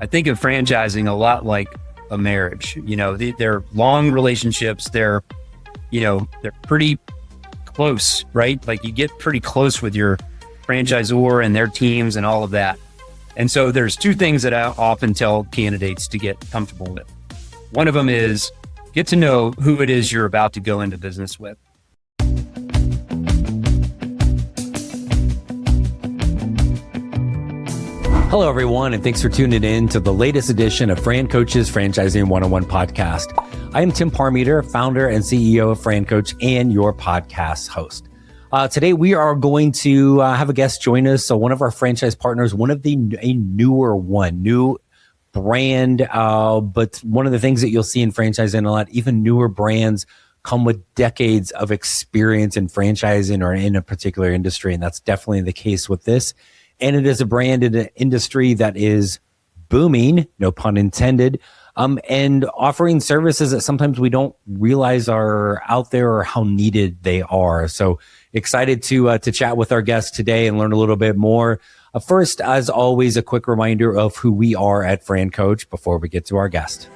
I think of franchising a lot like a marriage. They're long relationships. They're pretty close, right? Like you get pretty close with your franchisor and their teams and all of that. And so there's two things that I often tell candidates to get comfortable with. One of them is get to know who it is you're about to go into business with. Hello, everyone, and thanks for tuning in to the latest edition of Fran Coach's Franchising 101 podcast. I am Tim Parmeter, founder and CEO of Fran Coach and your podcast host. Today, we are going to have a guest join us. So one of our franchise partners, a new brand, but one of the things that you'll see in franchising a lot, even newer brands come with decades of experience in franchising or in a particular industry. And that's definitely the case with this. And it is a brand in an industry that is booming, no pun intended, and offering services that sometimes we don't realize are out there or how needed they are. So excited to chat with our guest today and learn a little bit more. First, as always, a quick reminder of who we are at Fran Coach before we get to our guest.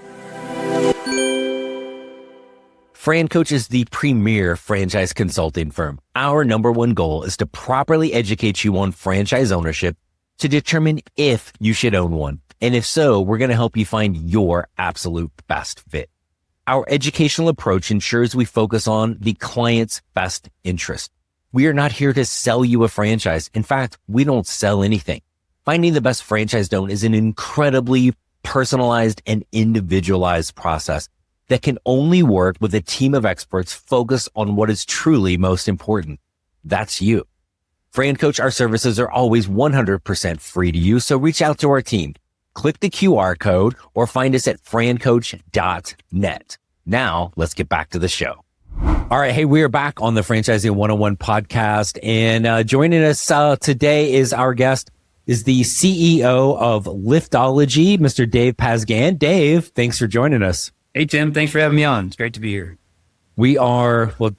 Fran Coach is the premier franchise consulting firm. Our number one goal is to properly educate you on franchise ownership to determine if you should own one. And if so, we're going to help you find your absolute best fit. Our educational approach ensures we focus on the client's best interest. We are not here to sell you a franchise. In fact, we don't sell anything. Finding the best franchise to own is an incredibly personalized and individualized process that can only work with a team of experts focused on what is truly most important. That's you. Fran Coach, our services are always 100% free to use, so reach out to our team. Click the QR code or find us at francoach.net. Now, let's get back to the show. All right. Hey, we are back on the Franchising 101 podcast, and joining us today is our guest, is the CEO of Liftology, Mr. Dave Pazgan. Dave, thanks for joining us. Hey, Tim, thanks for having me on. It's great to be here. We are, well,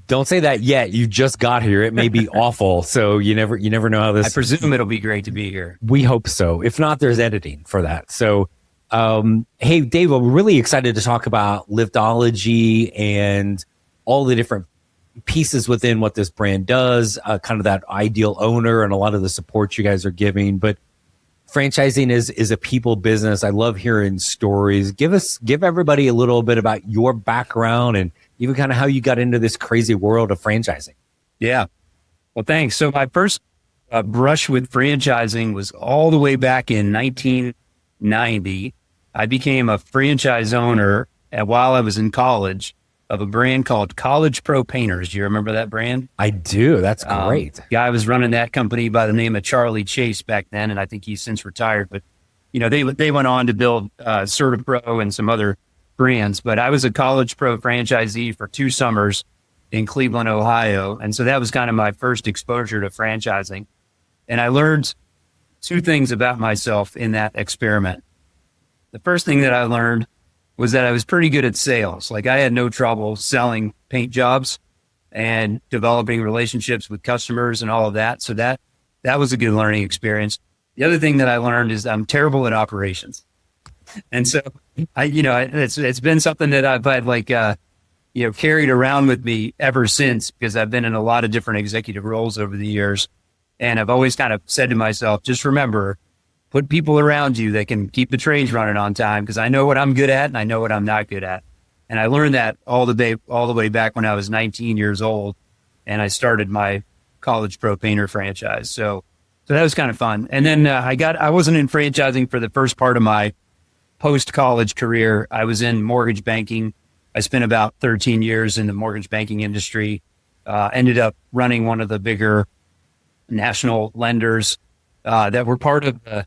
don't say that yet. You just got here. It may be awful. So you never know how this. I presume it'll be great to be here. We hope so. If not, there's editing for that. So, hey, Dave, we're really excited to talk about Liftology and all the different pieces within what this brand does, kind of that ideal owner and a lot of the support you guys are giving. But franchising is a people business. I love hearing stories. Give everybody a little bit about your background and even kind of how you got into this crazy world of franchising. Yeah. Well, thanks. So my first brush with franchising was all the way back in 1990. I became a franchise owner while I was in college of a brand called College Pro Painters. Do you remember that brand? I do. That's great. Guy was running that company by the name of Charlie Chase back then, and I think he's since retired. But they went on to build CertaPro and some other brands. But I was a College Pro franchisee for 2 summers in Cleveland, Ohio, and so that was kind of my first exposure to franchising. And I learned 2 things about myself in that experiment. The first thing that I learned was that I was pretty good at sales. Like I had no trouble selling paint jobs and developing relationships with customers and all of that. So that was a good learning experience. The other thing that I learned is I'm terrible at operations. And so it's been something that I've had carried around with me ever since, because I've been in a lot of different executive roles over the years. And I've always kind of said to myself, just remember, put people around you that can keep the trains running on time, because I know what I'm good at and I know what I'm not good at. And I learned that all the way back when I was 19 years old, and I started my College Pro Painter franchise. So that was kind of fun. And then I wasn't in franchising for the first part of my post-college career. I was in mortgage banking. I spent about 13 years in the mortgage banking industry, ended up running one of the bigger national lenders that were part of the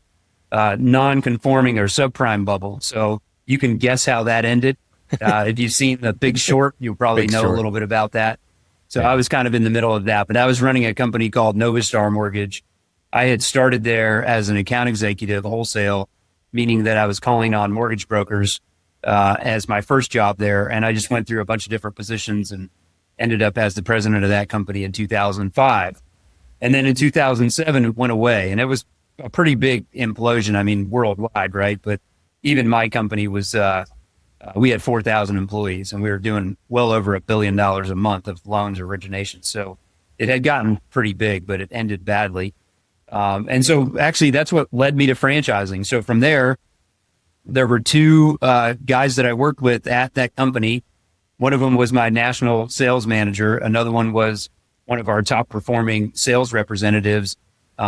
non-conforming or subprime bubble. So you can guess how that ended. If you've seen The Big Short, you'll probably know a little bit about that. So I was kind of in the middle of that, but I was running a company called Novastar Mortgage. I had started there as an account executive, wholesale, meaning that I was calling on mortgage brokers as my first job there. And I just went through a bunch of different positions and ended up as the president of that company in 2005. And then in 2007, it went away. And it was a pretty big implosion. I mean, worldwide, right? But even my company was, we had 4,000 employees and we were doing well over $1 billion a month of loans origination. So it had gotten pretty big, but it ended badly. And so actually that's what led me to franchising. So from there were two guys that I worked with at that company. One of them was my national sales manager. Another one was one of our top performing sales representatives.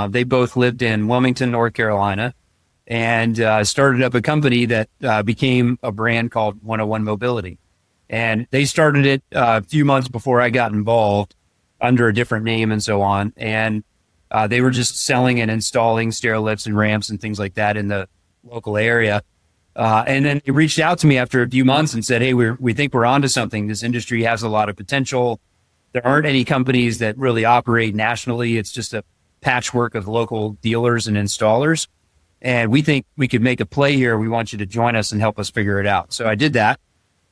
They both lived in Wilmington, North Carolina, and started up a company that became a brand called 101 Mobility. And they started it a few months before I got involved under a different name and so on. And they were just selling and installing stair lifts and ramps and things like that in the local area. And then they reached out to me after a few months and said, hey, we think we're onto something. This industry has a lot of potential. There aren't any companies that really operate nationally. It's just a patchwork of local dealers and installers. And we think we could make a play here. We want you to join us and help us figure it out. So I did that.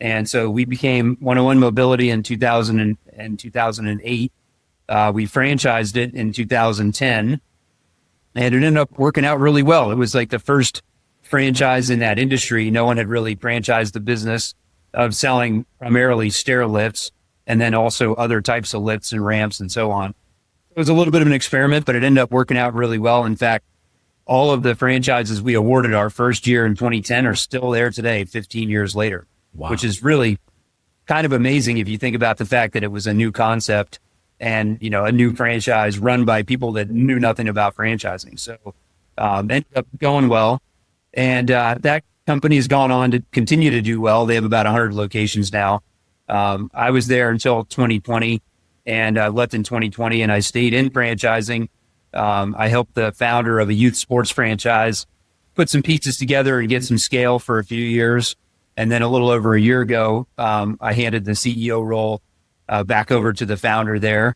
And so we became 101 Mobility in 2000 and 2008. We franchised it in 2010, and it ended up working out really well. It was like the first franchise in that industry. No one had really franchised the business of selling primarily stair lifts and then also other types of lifts and ramps and so on. It was a little bit of an experiment, but it ended up working out really well. In fact, all of the franchises we awarded our first year in 2010 are still there today, 15 years later, which is really kind of amazing if you think about the fact that it was a new concept and, you know, a new franchise run by people that knew nothing about franchising. So ended up going well. And that company has gone on to continue to do well. They have about 100 locations now. I was there until 2020 and I left in 2020 and I stayed in franchising. I helped the founder of a youth sports franchise put some pieces together and get some scale for a few years. And then a little over a year ago, I handed the CEO role back over to the founder there.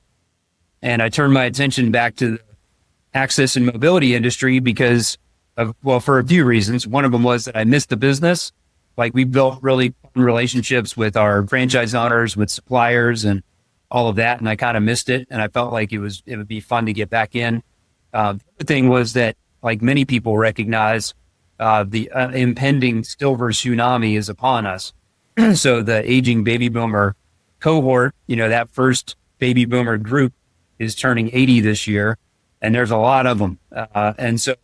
And I turned my attention back to the access and mobility industry because of, well, for a few reasons. One of them was that I missed the business. Like we built really fun relationships with our franchise owners, with suppliers and all of that. And I kind of missed it. And I felt like it would be fun to get back in. The other thing was that, like many people recognize, the impending silver tsunami is upon us. So the aging baby boomer cohort, you know, that first baby boomer group is turning 80 this year, and there's a lot of them. And so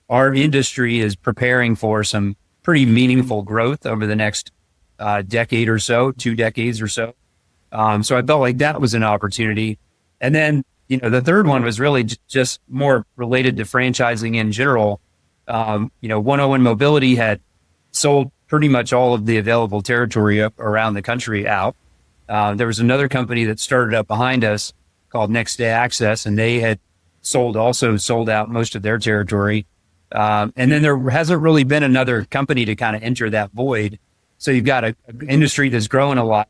our industry is preparing for some pretty meaningful growth over the next decade or so, 2 decades or so. So I felt like that was an opportunity. And then, you know, the third one was really just more related to franchising in general. You know, 101 Mobility had sold pretty much all of the available territory up around the country out. There was another company that started up behind us called Next Day Access, and they had sold out most of their territory. And then there hasn't really been another company to kind of enter that void. So you've got an industry that's growing a lot.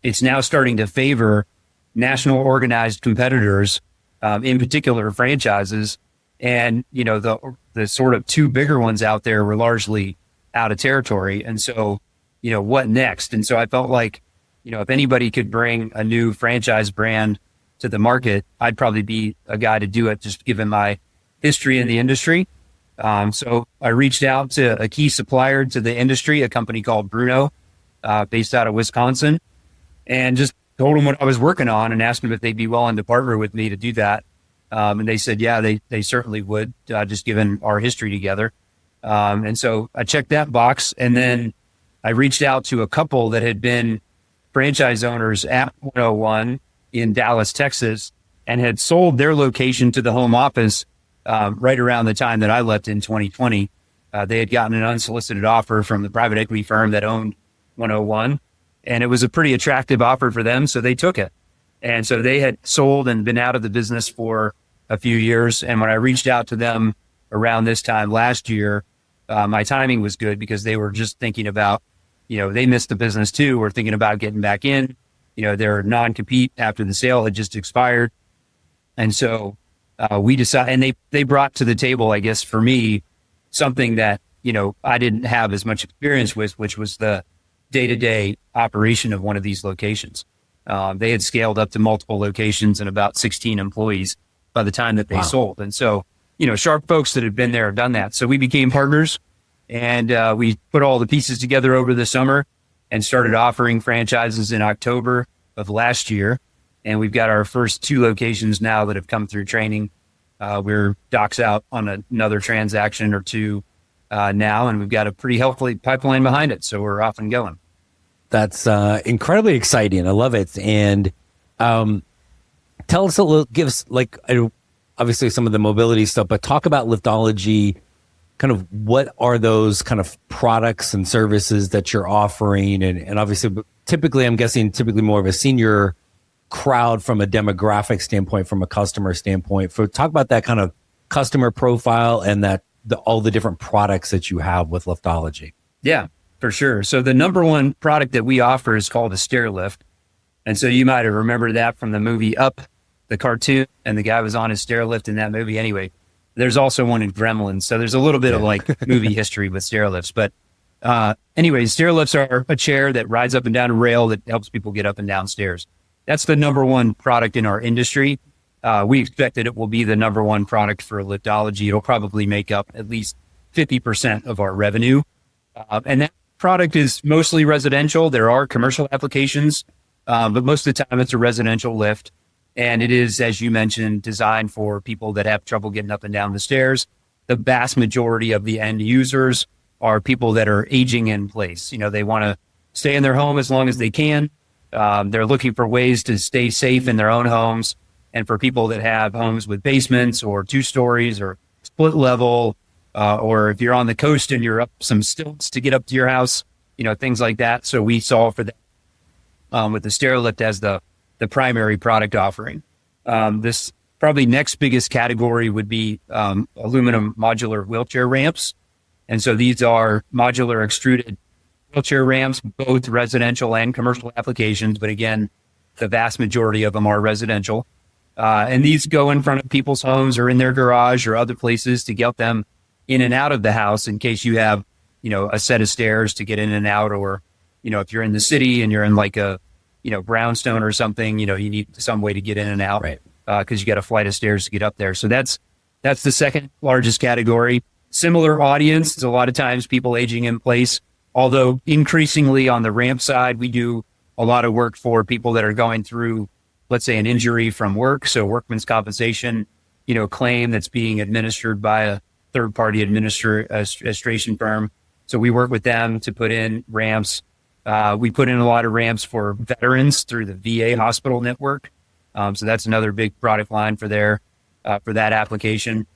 It's now starting to favor national organized competitors, in particular franchises. And, you know, the sort of 2 bigger ones out there were largely out of territory. And so, you know, what next? And so I felt like, you know, if anybody could bring a new franchise brand to the market, I'd probably be a guy to do it, just given my history in the industry. So I reached out to a key supplier to the industry, a company called Bruno, based out of Wisconsin, and just told them what I was working on and asked them if they'd be willing to partner with me to do that. And they said, yeah, they certainly would, just given our history together. And so I checked that box, and then I reached out to a couple that had been franchise owners at 101 in Dallas, Texas, and had sold their location to the home office right around the time that I left in 2020. They had gotten an unsolicited offer from the private equity firm that owned 101, and it was a pretty attractive offer for them, so they took it. And so they had sold and been out of the business for a few years. And when I reached out to them around this time last year, my timing was good because they were just thinking about, you know, they missed the business too. We're thinking about getting back in. You know, their non-compete after the sale had just expired. And so we decided, and they brought to the table, I guess, for me, something that, you know, I didn't have as much experience with, which was the day-to-day operation of one of these locations. They had scaled up to multiple locations and about 16 employees by the time that they sold. And so, sharp folks that had been there, done that. So we became partners, and we put all the pieces together over the summer and started offering franchises in October of last year. And we've got our first 2 locations now that have come through training. We're docs out on another transaction or 2 now, and we've got a pretty healthy pipeline behind it. So we're off and going. That's incredibly exciting. I love it. And tell us a little, give us obviously some of the mobility stuff, but talk about Liftology. Kind of what are those kind of products and services that you're offering? And obviously, typically, I'm guessing more of a senior crowd from a demographic standpoint, from a customer standpoint. Talk about that kind of customer profile and all the different products that you have with Liftology. Yeah, for sure. So the number one product that we offer is called a stair lift. And so you might have remembered that from the movie Up, the cartoon, and the guy was on his stair lift in that movie. Anyway, there's also one in Gremlins. So there's a little bit of movie history with stair lifts. But anyway, stair lifts are a chair that rides up and down a rail that helps people get up and down stairs. That's the number one product in our industry. We expect that it will be the number one product for Liftology. It'll probably make up at least 50% of our revenue. And that product is mostly residential. There are commercial applications, but most of the time it's a residential lift. And it is, as you mentioned, designed for people that have trouble getting up and down the stairs. The vast majority of the end users are people that are aging in place. They want to stay in their home as long as they can. They're looking for ways to stay safe in their own homes. And for people that have homes with basements or 2 stories or split level, or if you're on the coast and you're up some stilts to get up to your house, things like that. So we solve for that with the stair lift as the primary product offering. This probably next biggest category would be aluminum modular wheelchair ramps. And so these are modular extruded wheelchair ramps, both residential and commercial applications. But again, the vast majority of them are residential. And these go in front of people's homes or in their garage or other places to get them in and out of the house in case you have, a set of stairs to get in and out. Or, if you're in the city and you're in like a, brownstone or something, you need some way to get in and out, right? Because you got a flight of stairs to get up there. So that's the second largest category. Similar audience. It's a lot of times people aging in place, although increasingly on the ramp side, we do a lot of work for people that are going through, let's say, an injury from work. So workman's compensation, claim that's being administered by a third-party administration firm. So we work with them to put in ramps. We put in a lot of ramps for veterans through the VA hospital network. So that's another big product line for that application.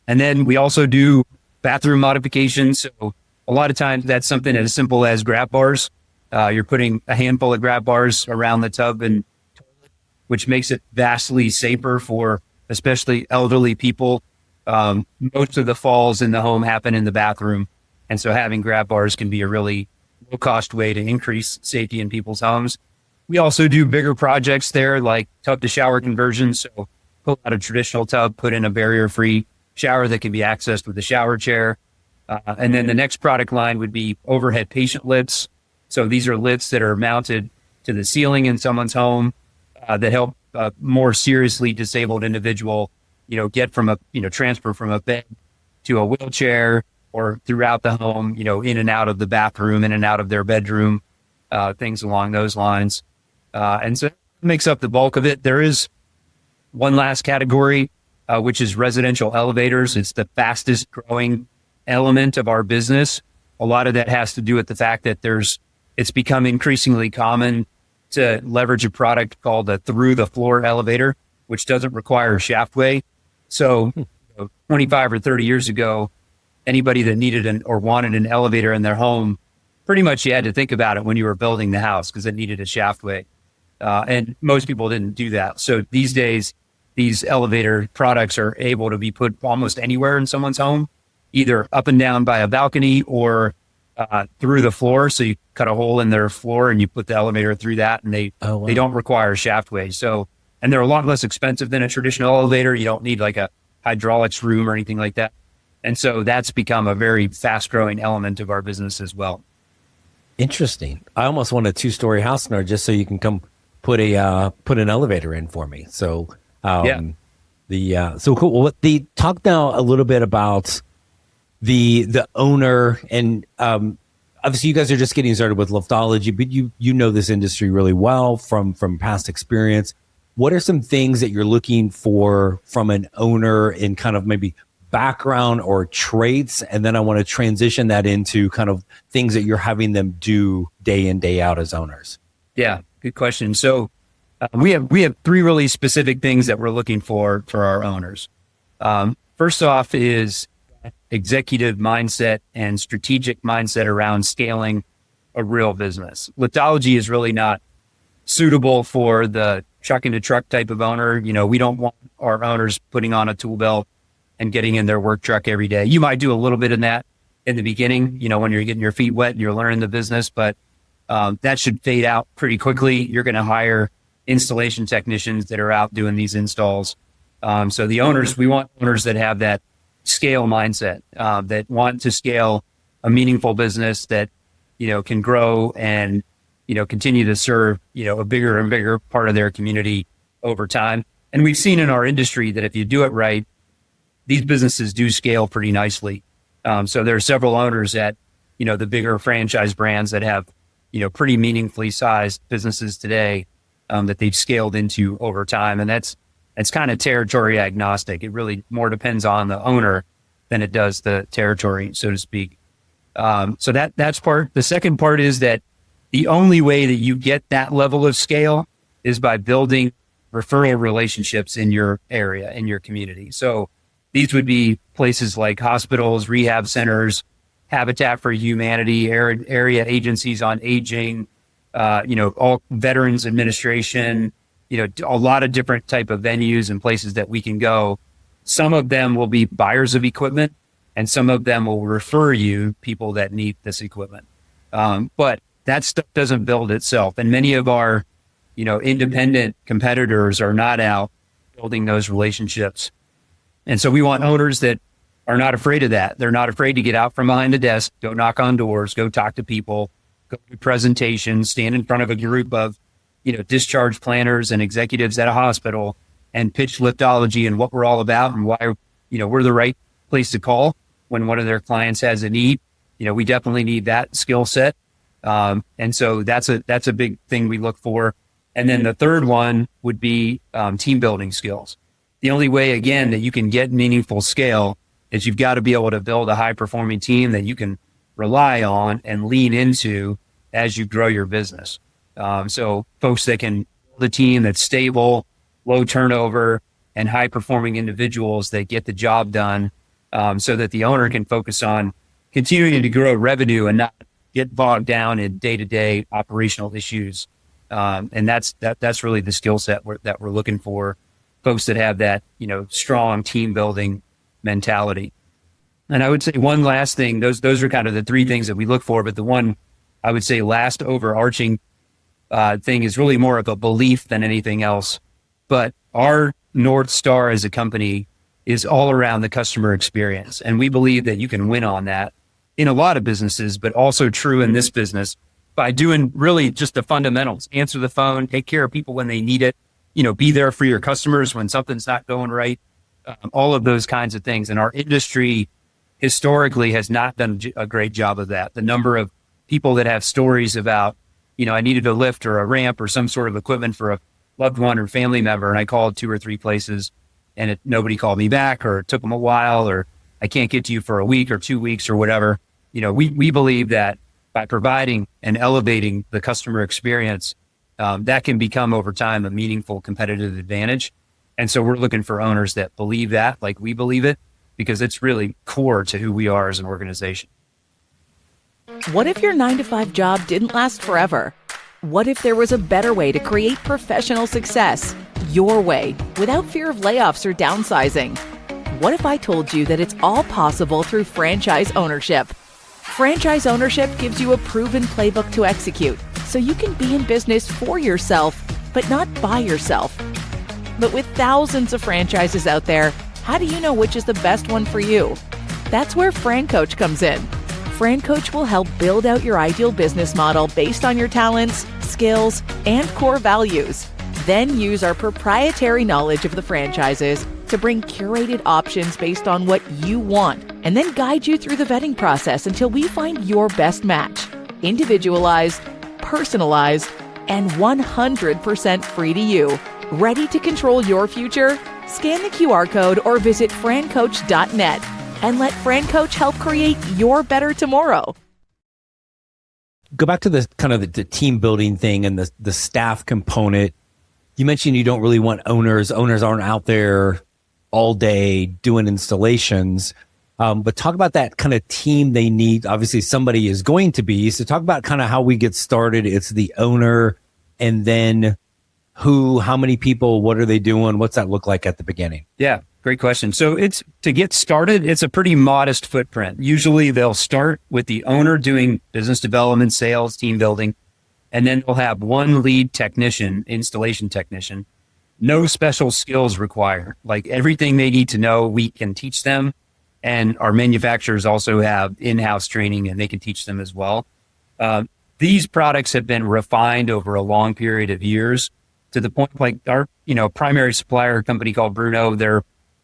And then we also do bathroom modifications. So a lot of times that's something as simple as grab bars. You're putting a handful of grab bars around the tub and toilet, which makes it vastly safer for especially elderly people. Most of the falls in the home happen in the bathroom. And so having grab bars can be a really low cost way to increase safety in people's homes. We also do bigger projects there, like tub to shower conversions. So pull out a traditional tub, put in a barrier-free shower that can be accessed with a shower chair. And then the next product line would be overhead patient lifts. So these are lifts that are mounted to the ceiling in someone's home that help more seriously disabled individual, get from transfer from a bed to a wheelchair or throughout the home, in and out of the bathroom, in and out of their bedroom, things along those lines. And so it makes up the bulk of it. There is one last category, which is residential elevators. It's the fastest growing element of our business. A lot of that has to do with the fact that it's become increasingly common to leverage a product called a through the floor elevator, which doesn't require shaftway. So 25 or 30 years ago, anybody that needed or wanted an elevator in their home, pretty much you had to think about it when you were building the house because it needed a shaftway. And most people didn't do that. So these days, these elevator products are able to be put almost anywhere in someone's home, either up and down by a balcony or through the floor. So you cut a hole in their floor and you put the elevator through that, and they don't require shaftway. So, and they're a lot less expensive than a traditional elevator. You don't need like a hydraulics room or anything like that. And so that's become a very fast growing element of our business as well. Interesting. I almost want a 2-story house now just so you can come put an elevator in for me. So, So cool. Well, talk now a little bit about the owner, and obviously you guys are just getting started with Liftology, but you know this industry really well from past experience. What are some things that you're looking for from an owner in kind of maybe background or traits? And then I want to transition that into kind of things that you're having them do day in, day out as owners. Yeah, good question. So we have three really specific things that we're looking for our owners. First off is executive mindset and strategic mindset around scaling a real business. Liftology is really not suitable for the truck into truck type of owner. We don't want our owners putting on a tool belt and getting in their work truck every day. You might do a little bit in that in the beginning, when you're getting your feet wet and you're learning the business, but that should fade out pretty quickly. You're going to hire installation technicians that are out doing these installs. So we want owners that have that scale mindset, that want to scale a meaningful business that, can grow and, continue to serve, a bigger and bigger part of their community over time. And we've seen in our industry that if you do it right, these businesses do scale pretty nicely. So there are several owners at, the bigger franchise brands that have, pretty meaningfully sized businesses today, that they've scaled into over time. And that's kind of territory agnostic. It really more depends on the owner than it does the territory, so to speak. So that's part. The second part is that the only way that you get that level of scale is by building referral relationships in your area, in your community. So these would be places like hospitals, rehab centers, Habitat for Humanity, area agencies on aging, all Veterans Administration, a lot of different type of venues and places that we can go. Some of them will be buyers of equipment, and some of them will refer you people that need this equipment. But that stuff doesn't build itself. And many of our, independent competitors are not out building those relationships. And so we want owners that are not afraid of that. They're not afraid to get out from behind a desk, go knock on doors, go talk to people, go do presentations, stand in front of a group of, discharge planners and executives at a hospital and pitch Liftology and what we're all about and why, we're the right place to call when one of their clients has a need. We definitely need that skill set. And so that's a big thing we look for. And then the third one would be team building skills. The only way, again, that you can get meaningful scale is you've got to be able to build a high performing team that you can rely on and lean into as you grow your business. So folks that can build a team that's stable, low turnover, and high performing individuals that get the job done, so that the owner can focus on continuing to grow revenue and not get bogged down in day-to-day operational issues. And that's really the skill set that we're looking for, folks that have that, strong team building mentality. And I would say one last thing, those are kind of the three things that we look for, but the one I would say last overarching thing is really more of a belief than anything else. But our North Star as a company is all around the customer experience. And we believe that you can win on that in a lot of businesses, but also true in this business by doing really just the fundamentals. Answer the phone, take care of people when they need it, be there for your customers when something's not going right, all of those kinds of things. And our industry historically has not done a great job of that. The number of people that have stories about, I needed a lift or a ramp or some sort of equipment for a loved one or family member, and I called 2 or 3 places and nobody called me back, or it took them a while, or I can't get to you for a week or 2 weeks or whatever. We believe that by providing and elevating the customer experience, that can become over time a meaningful competitive advantage. And so we're looking for owners that believe that, like we believe it, because it's really core to who we are as an organization. What if your 9-to-5 job didn't last forever? What if there was a better way to create professional success your way without fear of layoffs or downsizing? What if I told you that it's all possible through franchise ownership? Franchise ownership gives you a proven playbook to execute, so you can be in business for yourself, but not by yourself. But with thousands of franchises out there, how do you know which is the best one for you? That's where FranCoach comes in. FranCoach will help build out your ideal business model based on your talents, skills, and core values. Then use our proprietary knowledge of the franchises to bring curated options based on what you want and then guide you through the vetting process until we find your best match. Individualized, personalized, and 100% free to you. Ready to control your future? Scan the QR code or visit francoach.net and let FranCoach help create your better tomorrow. Go back to the kind of the team building thing and the staff component. You mentioned you don't really want owners. Owners aren't out there all day doing installations. But talk about that kind of team they need. Obviously, somebody is going to be. So talk about kind of how we get started. It's the owner, and then how many people, what are they doing? What's that look like at the beginning? Yeah, great question. So to get started, it's a pretty modest footprint. Usually they'll start with the owner doing business development, sales, team building, and then they'll have one lead technician, installation technician, no special skills required. Like everything they need to know, we can teach them. And our manufacturers also have in-house training and they can teach them as well. These products have been refined over a long period of years to the point like our, primary supplier company called Bruno,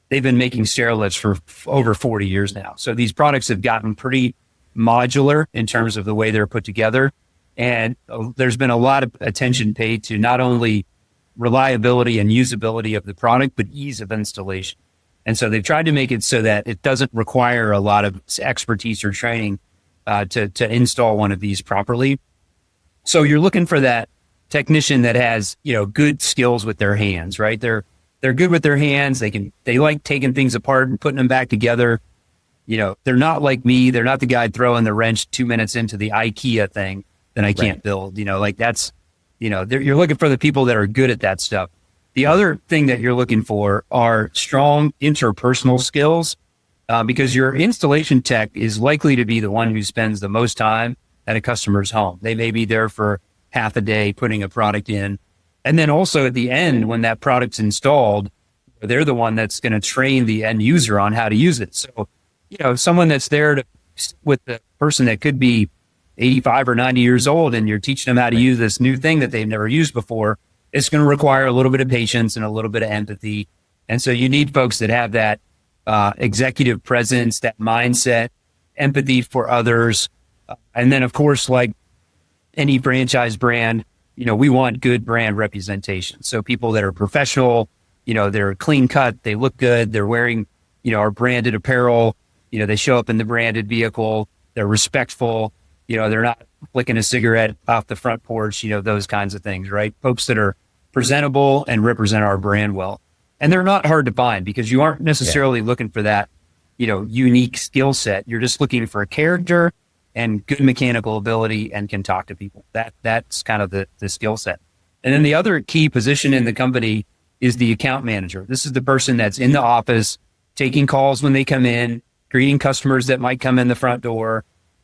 they've been making stair lifts for over 40 years now. So these products have gotten pretty modular in terms of the way they're put together. And there's been a lot of attention paid to not only reliability and usability of the product, but ease of installation. And so they've tried to make it so that it doesn't require a lot of expertise or training to install one of these properly. So you're looking for that technician that has, good skills with their hands, right? They're good with their hands. They like taking things apart and putting them back together. They're not like me. They're not the guy throwing the wrench 2 minutes into the IKEA thing that I can't build. You're looking for the people that are good at that stuff. The other thing that you're looking for are strong interpersonal skills, because your installation tech is likely to be the one who spends the most time at a customer's home. They may be there for half a day putting a product in. And then also at the end, when that product's installed, they're the one that's going to train the end user on how to use it. So, someone that's there to with the person that could be 85 or 90 years old, and you're teaching them how to use this new thing that they've never used before, it's going to require a little bit of patience and a little bit of empathy. And so you need folks that have that executive presence, that mindset, empathy for others. And then, of course, like any franchise brand, we want good brand representation. So people that are professional, they're clean cut, they look good, they're wearing, our branded apparel, they show up in the branded vehicle, they're respectful, they're not flicking a cigarette off the front porch, those kinds of things, right? Folks that are presentable and represent our brand well. And they're not hard to find because you aren't necessarily looking for that, unique skill set. You're just looking for a character and good mechanical ability and can talk to people. That's kind of the skill set. And then the other key position in the company is the account manager. This is the person that's in the office, taking calls when they come in, greeting customers that might come in the front door,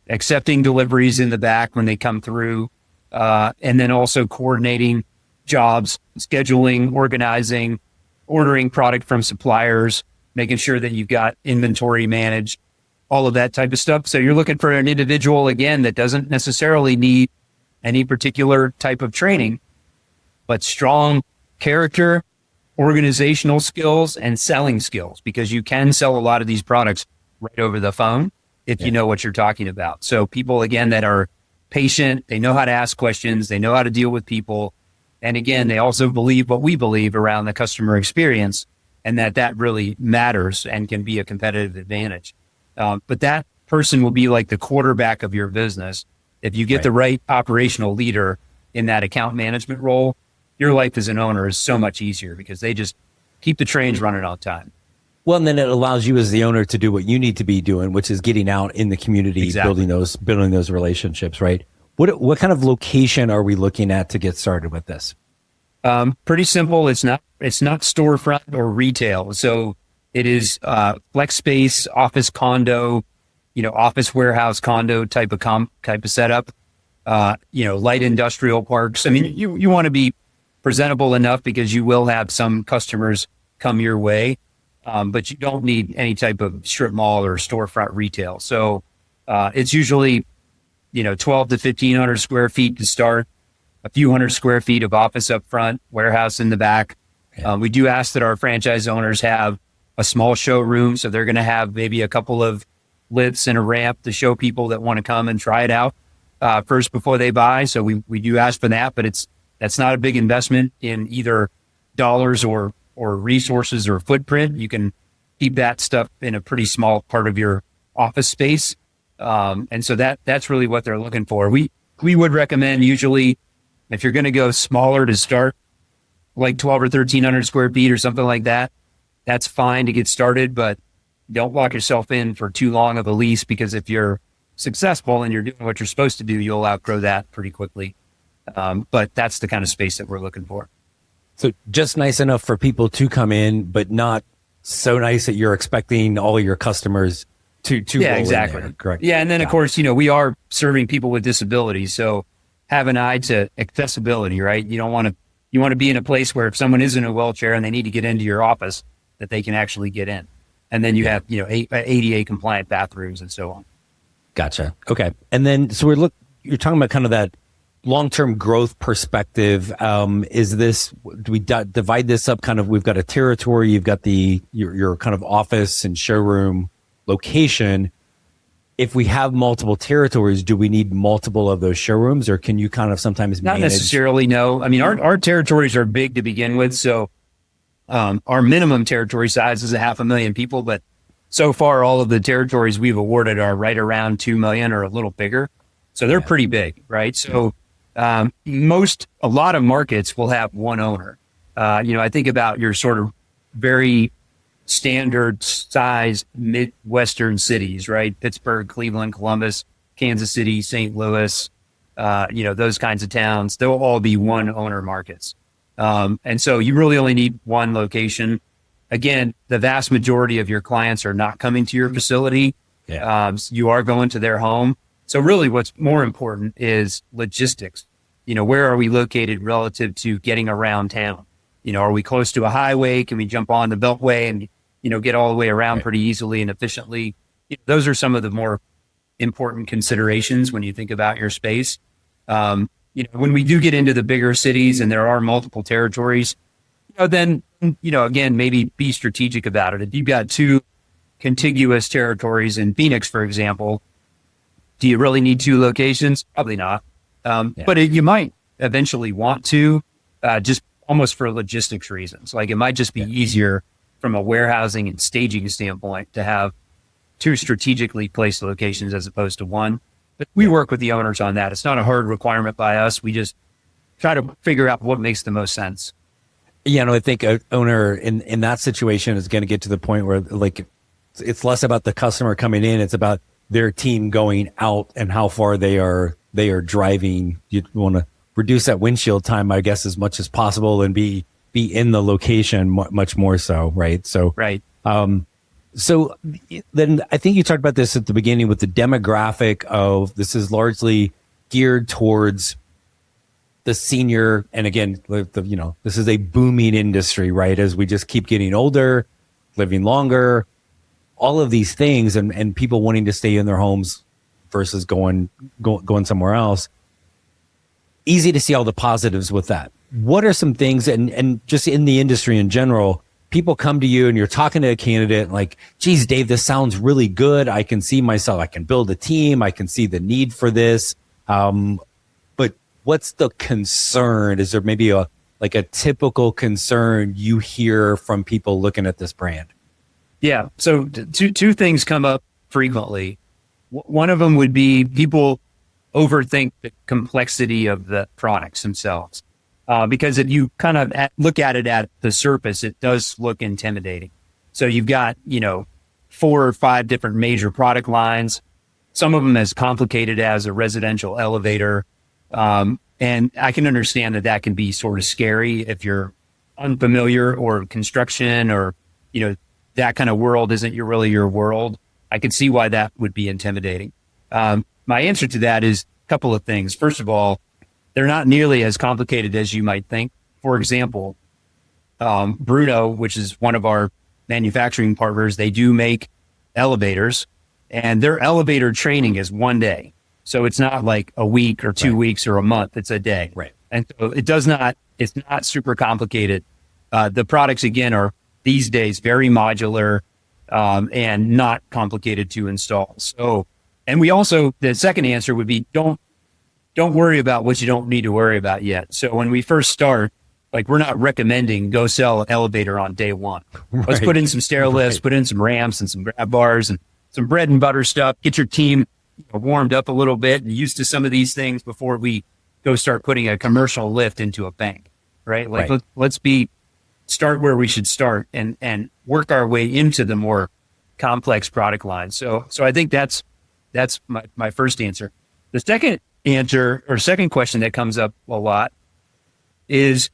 accepting deliveries in the back when they come through, and then also coordinating jobs, scheduling, organizing, ordering product from suppliers, making sure that you've got inventory managed, all of that type of stuff. So you're looking for an individual, again, that doesn't necessarily need any particular type of training, but strong character, organizational skills, and selling skills, because you can sell a lot of these products right over the phone if you know what you're talking about. So people, again, that are patient, they know how to ask questions, they know how to deal with people. And again, they also believe what we believe around the customer experience, and that really matters and can be a competitive advantage. But that person will be like the quarterback of your business. If you get the right operational leader in that account management role, your life as an owner is so much easier because they just keep the trains running on time. Well, and then it allows you as the owner to do what you need to be doing, which is getting out in the community, building those relationships, right? What kind of location are we looking at to get started with this? Pretty simple. It's not storefront or retail. So it is flex space, office condo, office warehouse condo type of setup. Light industrial parks. I mean, you want to be presentable enough because you will have some customers come your way, but you don't need any type of strip mall or storefront retail. So it's usually 12 to 1,500 square feet to start, a few hundred square feet of office up front, warehouse in the back. We do ask that our franchise owners have a small showroom. So they're going to have maybe a couple of lifts and a ramp to show people that want to come and try it out first before they buy. So we do ask for that, but that's not a big investment in either dollars or resources or footprint. You can keep that stuff in a pretty small part of your office space. And so that's really what they're looking for. We would recommend usually if you're going to go smaller to start, like 12 or 1300 square feet or something like that, that's fine to get started, but don't lock yourself in for too long of a lease, because if you're successful and you're doing what you're supposed to do, you'll outgrow that pretty quickly. But that's the kind of space that we're looking for. So just nice enough for people to come in, but not so nice that you're expecting all of your customers to yeah, roll exactly. in there. Correct. Yeah. And then of course, we are serving people with disabilities. So have an eye to accessibility, right? You want to be in a place where if someone is in a wheelchair and they need to get into your office, that they can actually get in. And then you have, ADA compliant bathrooms and so on. Gotcha. Okay. And then, so you're talking about kind of that long-term growth perspective. Do we divide this up kind of, we've got a territory, you've got your kind of office and showroom location. If we have multiple territories, do we need multiple of those showrooms, or can you kind of sometimes Not manage? necessarily, no. I mean, our territories are big to begin with. So our minimum territory size is 500,000 people, but so far all of the territories we've awarded are right around 2 million or a little bigger. So they're pretty big, right? So a lot of markets will have one owner. I think about your sort of very standard size Midwestern cities, right? Pittsburgh, Cleveland, Columbus, Kansas City, St. Louis, those kinds of towns, they'll all be one owner markets. And so you really only need one location. Again, the vast majority of your clients are not coming to your facility. Yeah. You are going to their home. So really what's more important is logistics. Where are we located relative to getting around town? Are we close to a highway? Can we jump on the Beltway and, get all the way around pretty easily and efficiently? Those are some of the more important considerations when you think about your space. When we do get into the bigger cities and there are multiple territories, then, again, maybe be strategic about it. If you've got two contiguous territories in Phoenix, for example, do you really need two locations? Probably not. But you might eventually want to, just almost for logistics reasons. Like it might just be easier from a warehousing and staging standpoint to have two strategically placed locations as opposed to one. But we work with the owners on that. It's not a hard requirement by us. We just try to figure out what makes the most sense. I think an owner in that situation is going to get to the point where like it's less about the customer coming in. It's about their team going out and how far they are driving. You want to reduce that windshield time, I guess, as much as possible and be in the location much more so. Right. So, right. So then I think you talked about this at the beginning with the demographic of this is largely geared towards the senior. And again, this is a booming industry, right? As we just keep getting older, living longer, all of these things and people wanting to stay in their homes versus going somewhere else. Easy to see all the positives with that. What are some things, and just in the industry in general, people come to you and you're talking to a candidate like, geez, Dave, this sounds really good. I can see myself, I can build a team. I can see the need for this. But what's the concern? Is there maybe a typical concern you hear from people looking at this brand? Yeah. So two things come up frequently. One of them would be people overthink the complexity of the products themselves. Because if you kind of look at it at the surface, it does look intimidating. So you've got, 4 or 5 different major product lines, some of them as complicated as a residential elevator. And I can understand that can be sort of scary if you're unfamiliar or construction or, that kind of world isn't really your world. I could see why that would be intimidating. My answer to that is a couple of things. First of all, they're not nearly as complicated as you might think. For example, Bruno, which is one of our manufacturing partners, they do make elevators, and their elevator training is 1 day. So it's not like a week or 2 weeks or a month. It's a day. Right. And so it's not super complicated. The products, again, are these days, very modular, and not complicated to install. So, and we also, the second answer would be don't worry about what you don't need to worry about yet. So when we first start, like, we're not recommending go sell an elevator on day one. Right. Let's put in some stair lifts, put in some ramps and some grab bars and some bread and butter stuff. Get your team warmed up a little bit and used to some of these things before we go start putting a commercial lift into a bank, right? Like, Right. let's start where we should start and work our way into the more complex product line. So I think that's my first answer. The second answer, or second question that comes up a lot is,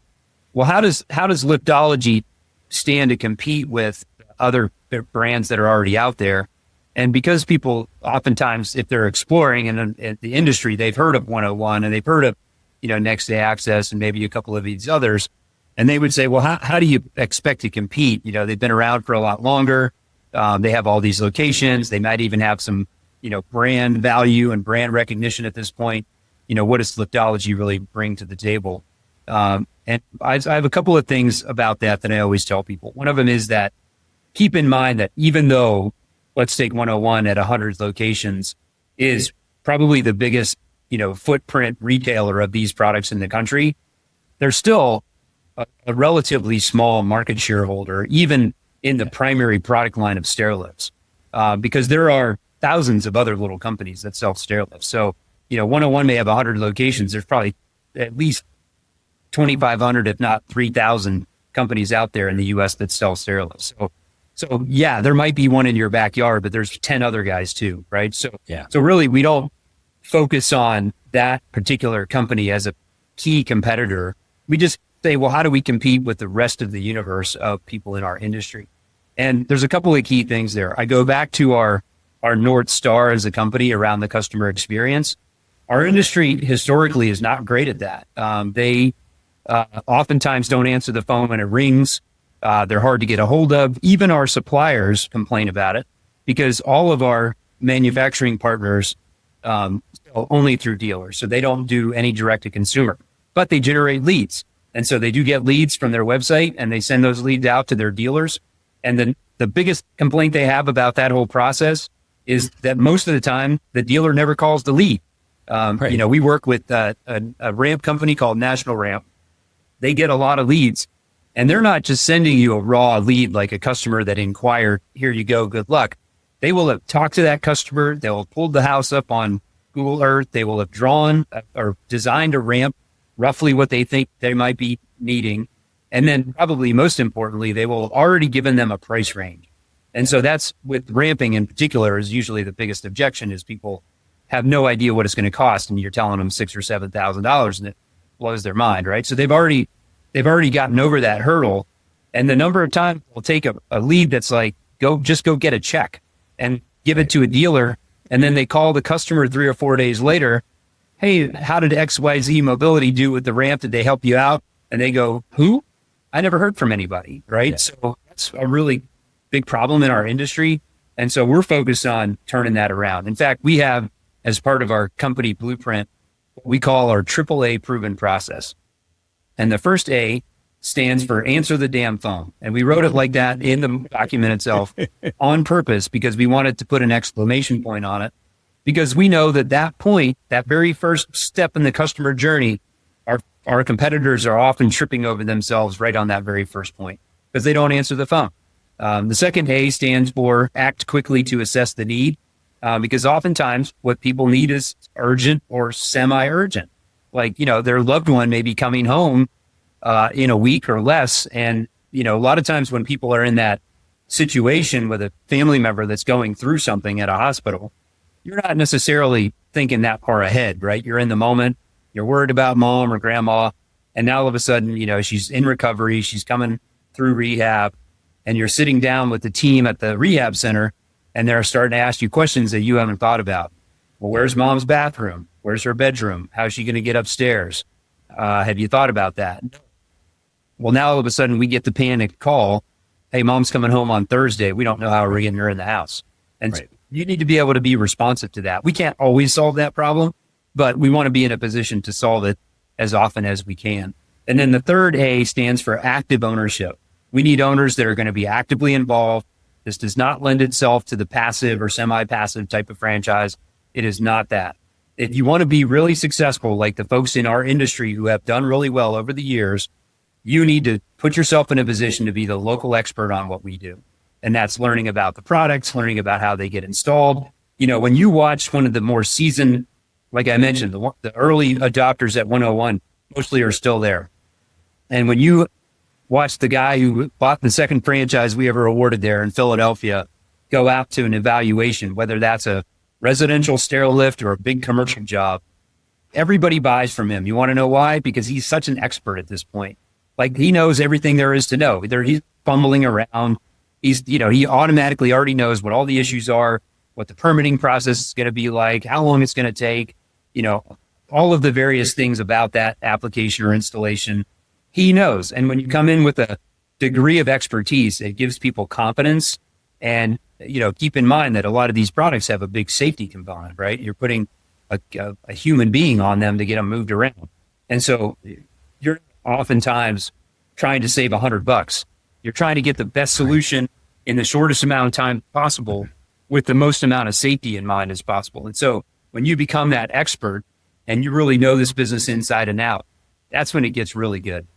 well, how does Liftology stand to compete with other brands that are already out there? And because people oftentimes, if they're exploring in the industry, they've heard of 101 and they've heard of, Next Day Access and maybe a couple of these others. And they would say, well, how do you expect to compete? They've been around for a lot longer. They have all these locations. They might even have some, brand value and brand recognition at this point. What does Liftology really bring to the table? And I have a couple of things about that I always tell people. One of them is that keep in mind that even though, let's take 101 at 100 locations is probably the biggest, footprint retailer of these products in the country, they're still a relatively small market shareholder, even in the primary product line of stair lifts, because there are thousands of other little companies that sell stair lifts. So, 101 may have 100 locations. There's probably at least 2,500, if not 3,000 companies out there in the U.S. that sell stair lifts. So yeah, there might be one in your backyard, but there's 10 other guys too, right? So really, we don't focus on that particular company as a key competitor. We just say, well, how do we compete with the rest of the universe of people in our industry? And there's a couple of key things there. I go back to our North Star as a company around the customer experience. Our industry historically is not great at that. They oftentimes don't answer the phone when it rings. They're hard to get a hold of. Even our suppliers complain about it because all of our manufacturing partners sell only through dealers. So they don't do any direct to consumer, but they generate leads. And so they do get leads from their website and they send those leads out to their dealers. And then the biggest complaint they have about that whole process is that most of the time the dealer never calls the lead. Right. We work with a ramp company called National Ramp. They get a lot of leads. And they're not just sending you a raw lead like a customer that inquired, here you go, good luck. They will have talked to that customer. They will have pulled the house up on Google Earth. They will have drawn or designed a ramp, roughly what they think they might be needing. And then probably most importantly, they will have already given them a price range. And so that's with ramping in particular is usually the biggest objection is people have no idea what it's going to cost. And you're telling them $6,000 or $7,000 and it blows their mind, right? So they've already gotten over that hurdle. And the number of times we'll take a lead that's like, go get a check and give it to a dealer. And then they call the customer 3 or 4 days later. Hey, how did XYZ Mobility do with the ramp? Did they help you out? And they go, who? I never heard from anybody. Right. Yeah. So that's a really big problem in our industry. And so we're focused on turning that around. In fact, we have, as part of our company blueprint, what we call our AAA proven process. And the first A stands for answer the damn phone. And we wrote it like that in the document itself on purpose because we wanted to put an exclamation point on it. Because we know that point, that very first step in the customer journey, our competitors are often tripping over themselves right on that very first point because they don't answer the phone. The second A stands for act quickly to assess the need. Because oftentimes what people need is urgent or semi-urgent. Like, their loved one may be coming home in a week or less. And, a lot of times when people are in that situation with a family member that's going through something at a hospital, you're not necessarily thinking that far ahead, right? You're in the moment. You're worried about mom or grandma. And now all of a sudden, she's in recovery. She's coming through rehab. And you're sitting down with the team at the rehab center. And they're starting to ask you questions that you haven't thought about. Well, where's mom's bathroom? Where's her bedroom? How's she going to get upstairs? Have you thought about that? Well, now all of a sudden we get the panic call. Hey, mom's coming home on Thursday. We don't know how we're getting her in the house. And right. So you need to be able to be responsive to that. We can't always solve that problem, but we want to be in a position to solve it as often as we can. And then the third A stands for active ownership. We need owners that are going to be actively involved. This does not lend itself to the passive or semi-passive type of franchise. It is not that. If you want to be really successful, like the folks in our industry who have done really well over the years, you need to put yourself in a position to be the local expert on what we do. And that's learning about the products, learning about how they get installed. When you watch one of the more seasoned, like I mentioned, the early adopters at 101 mostly are still there. And when you watch the guy who bought the second franchise we ever awarded there in Philadelphia go out to an evaluation, whether that's a residential stair lift or a big commercial job, everybody buys from him. You want to know why? Because he's such an expert at this point. Like, he knows everything there is to know. He's fumbling around. He automatically already knows what all the issues are, what the permitting process is going to be like, how long it's going to take, all of the various things about that application or installation. He knows. And when you come in with a degree of expertise, it gives people confidence. And, keep in mind that a lot of these products have a big safety component, right? You're putting a human being on them to get them moved around. And so you're oftentimes trying to save $100. You're trying to get the best solution in the shortest amount of time possible with the most amount of safety in mind as possible. And so when you become that expert and you really know this business inside and out, that's when it gets really good.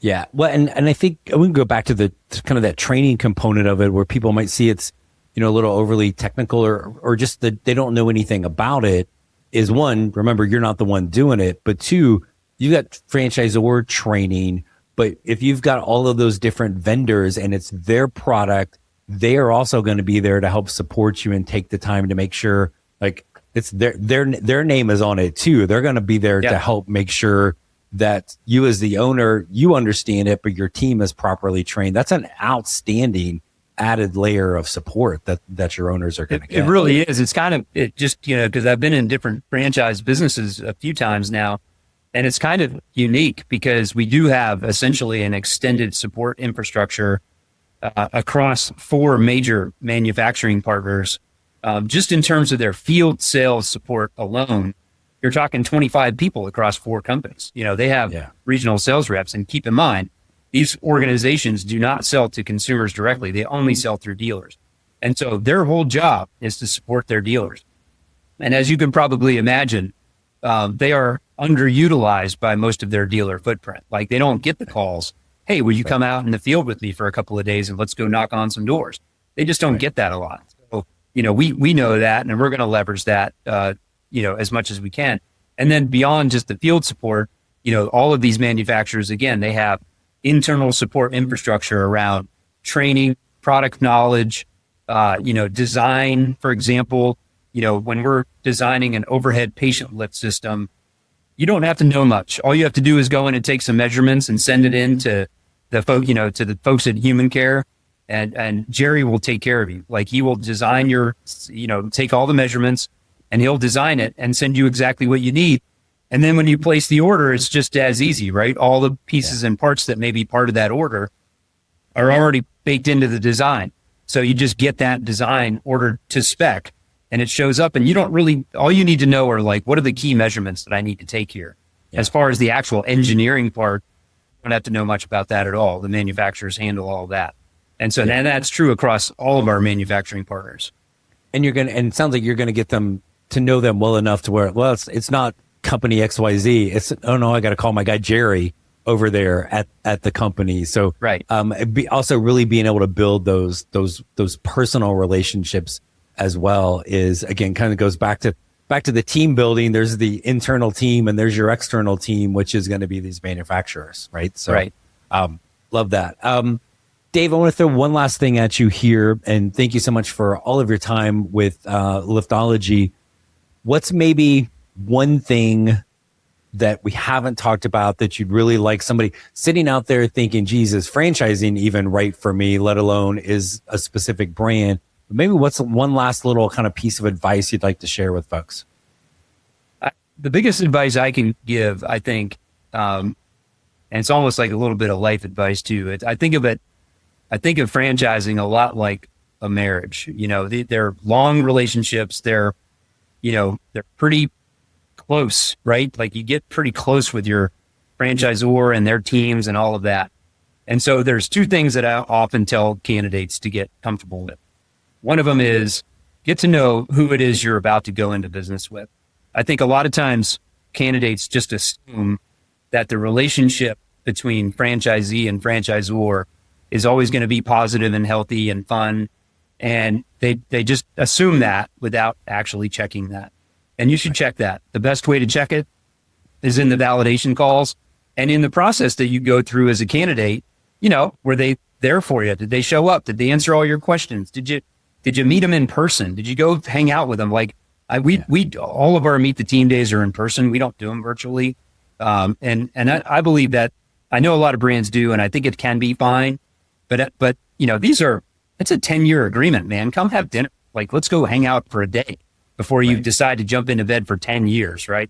Yeah. Well, and I think we can go back to the kind of that training component of it, where people might see it's, a little overly technical or just that they don't know anything about it. Is one, remember, you're not the one doing it, but two, you've got franchisor training. But if you've got all of those different vendors and it's their product, they are also going to be there to help support you and take the time to make sure, like, it's their name is on it too. They're going to be there to help make sure that you as the owner, you understand it, but your team is properly trained. That's an outstanding added layer of support that your owners are going to get. It really is. It's kind of, because I've been in different franchise businesses a few times now, and it's kind of unique because we do have essentially an extended support infrastructure across 4 major manufacturing partners. Just in terms of their field sales support alone, you're talking 25 people across 4 companies. They have regional sales reps. And keep in mind, these organizations do not sell to consumers directly. They only sell through dealers. And so their whole job is to support their dealers. And as you can probably imagine, they are underutilized by most of their dealer footprint. Like, they don't get the calls, hey, will you come out in the field with me for a couple of days and let's go knock on some doors? They just don't get that a lot. So, we know that, and we're going to leverage that, as much as we can. And then beyond just the field support, all of these manufacturers, again, they have internal support infrastructure around training, product knowledge, design. For example, when we're designing an overhead patient lift system, you don't have to know much. All you have to do is go in and take some measurements and send it in to the folks at Human Care, and Jerry will take care of you. Like, he will design take all the measurements, and he'll design it and send you exactly what you need. And then when you place the order, it's just as easy, right? All the pieces and parts that may be part of that order are already baked into the design. So you just get that design ordered to spec, and it shows up, and all you need to know are, like, what are the key measurements that I need to take here? Yeah. As far as the actual engineering part, you don't have to know much about that at all. The manufacturers handle all that. And so and that's true across all of our manufacturing partners. And it sounds like you're going to get them to know them well enough to where, well, it's not company XYZ. It's, oh no, I got to call my guy Jerry over there at the company. So right. Also really being able to build those personal relationships as well is, again, kind of goes back to the team building. There's the internal team and there's your external team, which is going to be these manufacturers, right? So, right. Love that. Dave, I want to throw one last thing at you here, and thank you so much for all of your time with Liftology. What's maybe one thing that we haven't talked about that you'd really like somebody sitting out there thinking, Jesus, franchising even right for me, let alone is a specific brand? Maybe what's one last little kind of piece of advice you'd like to share with folks? The biggest advice I can give, I think, and it's almost like a little bit of life advice too. I think of franchising a lot like a marriage. They're long relationships. They're pretty close, right? Like, you get pretty close with your franchisor and their teams and all of that. And so there's two things that I often tell candidates to get comfortable with. One of them is get to know who it is you're about to go into business with. I think a lot of times candidates just assume that the relationship between franchisee and franchisor is always going to be positive and healthy and fun. And they just assume that without actually checking that. And you should check that. The best way to check it is in the validation calls and in the process that you go through as a candidate. Were they there for you? Did they show up? Did they answer all your questions? Did you meet them in person? Did you go hang out with them? Like we all of our meet the team days are in person. We don't do them virtually. And I believe that. I know a lot of brands do, and I think it can be fine. But it's a 10-year agreement, man. Come have dinner. Like, let's go hang out for a day before you decide to jump into bed for 10 years, right?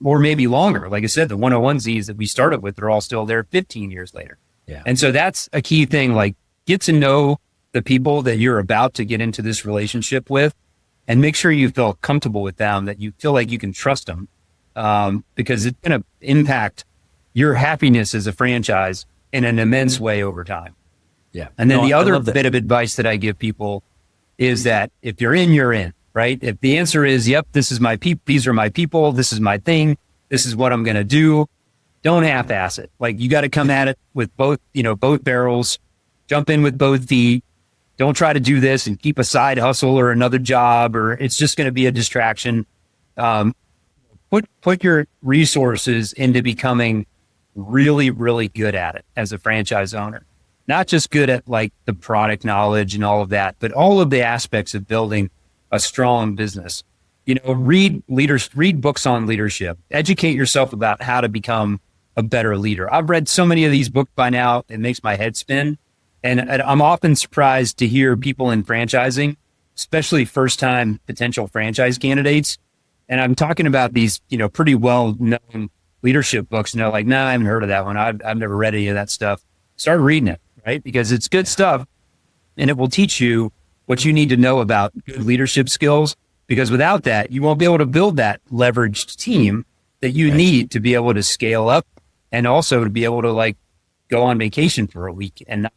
Or maybe longer. Like I said, the 101Zs that we started with, they're all still there 15 years later. Yeah. And so that's a key thing. Like, get to know the people that you're about to get into this relationship with, and make sure you feel comfortable with them, that you feel like you can trust them, because it's going to impact your happiness as a franchise in an immense way over time. Yeah. And then the other bit of advice that I give people is that if you're in, you're in, right? If the answer is, yep, this is my these are my people, this is my thing, this is what I'm going to do, don't half-ass it. Like, you got to come at it with both barrels, jump in with both feet. Don't try to do this and keep a side hustle or another job, or it's just going to be a distraction. Put your resources into becoming really, really good at it as a franchise owner. Not just good at like the product knowledge and all of that, but all of the aspects of building a strong business. Read books on leadership, educate yourself about how to become a better leader. I've read so many of these books by now, it makes my head spin. And I'm often surprised to hear people in franchising, especially first-time potential franchise candidates. And I'm talking about these, pretty well-known leadership books. And they're like, nah, I haven't heard of that one. I've never read any of that stuff. Start reading it, right? Because it's good stuff. And it will teach you what you need to know about good leadership skills. Because without that, you won't be able to build that leveraged team that you need to be able to scale up, and also to be able to like go on vacation for a week and not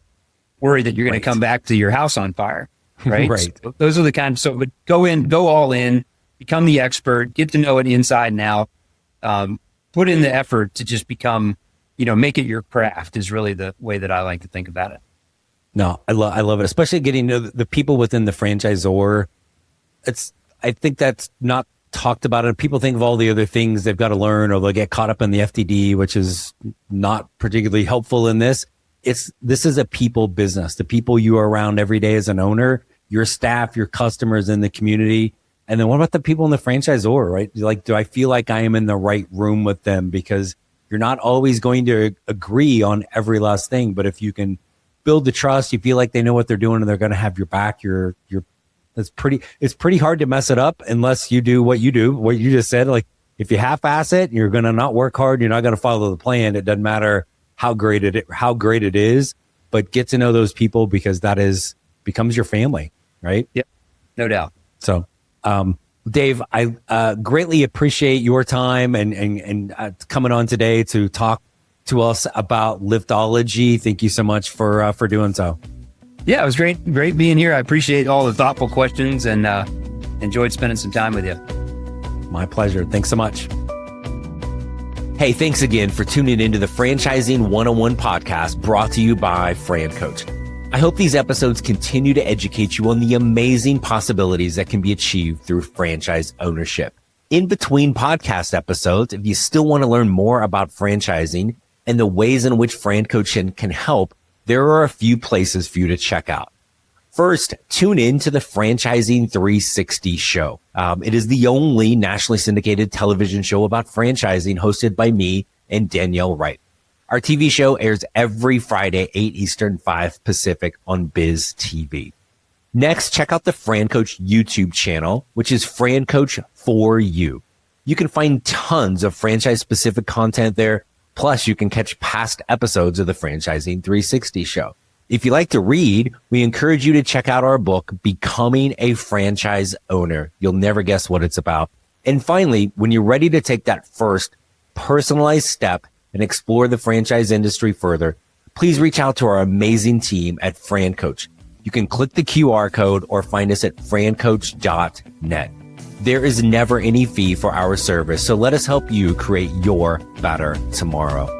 worry that you're going to come back to your house on fire. Right. So those are the kinds. So, but go all in, become the expert, get to know it inside and out, put in the effort to just become, make it your craft is really the way that I like to think about it. No, I love it, especially getting to know the people within the franchisor. I think that's not talked about it. People think of all the other things they've got to learn, or they'll get caught up in the FTD, which is not particularly helpful in this. This is a people business. The people you are around every day as an owner, your staff, your customers in the community. And then what about the people in the franchisor, right? Like, do I feel like I am in the right room with them? Because you're not always going to agree on every last thing. But if you can build the trust, you feel like they know what they're doing and they're going to have your back, it's pretty hard to mess it up unless you do what you just said. Like, if you half-ass it, you're going to not work hard. You're not going to follow the plan. It doesn't matter how great it is, but get to know those people, because that becomes your family, right? Yep, no doubt. So, Dave, I greatly appreciate your time and coming on today to talk to us about Liftology. Thank you so much for doing so. Yeah, it was great being here. I appreciate all the thoughtful questions and enjoyed spending some time with you. My pleasure. Thanks so much. Hey, thanks again for tuning into the Franchising 101 podcast, brought to you by Fran Coach. I hope these episodes continue to educate you on the amazing possibilities that can be achieved through franchise ownership. In between podcast episodes, if you still want to learn more about franchising and the ways in which Fran Coach can help, there are a few places for you to check out. First, tune in to the Franchising 360 show. It is the only nationally syndicated television show about franchising, hosted by me and Danielle Wright. Our TV show airs every Friday, 8 Eastern, 5 Pacific on Biz TV. Next, check out the Fran Coach YouTube channel, which is Fran Coach for You. You can find tons of franchise-specific content there. Plus, you can catch past episodes of the Franchising 360 show. If you like to read, we encourage you to check out our book, Becoming a Franchise Owner. You'll never guess what it's about. And finally, when you're ready to take that first personalized step and explore the franchise industry further, please reach out to our amazing team at Fran Coach. You can click the QR code or find us at francoach.net. There is never any fee for our service, so let us help you create your better tomorrow.